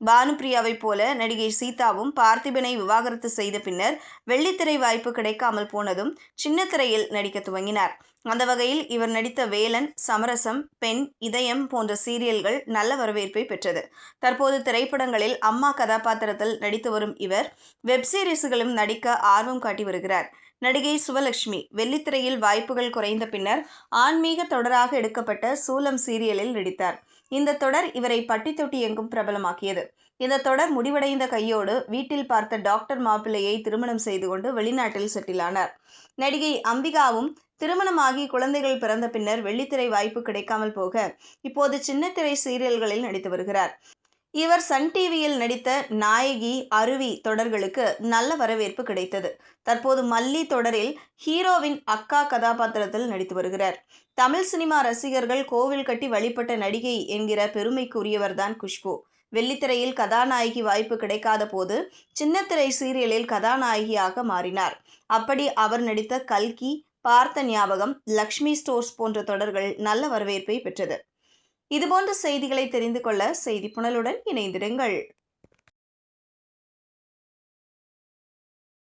பானுப்பிரியாவைப் போல நடிகை சீதாவும் பார்த்திபனை விவாகரத்து செய்த பின்னர் வெள்ளித்திரை வாய்ப்பு கிடைக்காமல் போனதும் சின்னத்திரையில் நடிக்க துவங்கினார். அந்த வகையில் இவர் நடித்த வேலன், சமரசம், பெண், இதயம் போன்ற சீரியல்கள் நல்ல வரவேற்பை பெற்றது. தற்போது திரைப்படங்களில் அம்மா கதாபாத்திரத்தில் நடித்து வரும் இவர் வெப் சீரிஸ்களிலும் நடிக்க ஆர்வம் காட்டி வருகிறார். நடிகை சுவலட்சுமி வெள்ளித்திரையில் வாய்ப்புகள் குறைந்த பின்னர் ஆன்மீக தொடராக எடுக்கப்பட்ட சூலம் சீரியலில் நடித்தார். இந்த தொடர் இவரை பட்டி தொட்டி எங்கும் பிரபலமாக்கியது. இந்த தொடர் முடிவடைந்த கையோடு வீட்டில் பார்த்த டாக்டர் மாப்பிள்ளையை திருமணம் செய்து கொண்டு வெளிநாட்டில் செட்டில் ஆனார். நடிகை அம்பிகாவும் திருமணமாகி குழந்தைகள் பிறந்த பின்னர் வெள்ளித்திரை வாய்ப்பு கிடைக்காமல் போக இப்போது சின்னத்திரை சீரியல்களில் நடித்து வருகிறார். இவர் சன் டிவியில் நடித்த நாயகி, அருவி தொடர்களுக்கு நல்ல வரவேற்பு கிடைத்தது. தற்போது மல்லி தொடரில் ஹீரோவின் அக்கா கதாபாத்திரத்தில் நடித்து வருகிறார். தமிழ் சினிமா ரசிகர்கள் கோவில் கட்டி வழிபட்ட நடிகை என்கிற பெருமைக்குரியவர்தான் குஷ்பு. வெள்ளித்திரையில் கதாநாயகி வாய்ப்பு கிடைக்காத போது சின்னத்திரை சீரியலில் கதாநாயகியாக மாறினார். அப்படி அவர் நடித்த கல்கி, பார்த்த ஞாபகம், லக்ஷ்மி ஸ்டோர்ஸ் போன்ற தொடர்கள் நல்ல வரவேற்பை பெற்றது. இதுபோன்ற செய்திகளை தெரிந்து கொள்ள செய்தி புனலுடன் இணைந்திருங்கள்.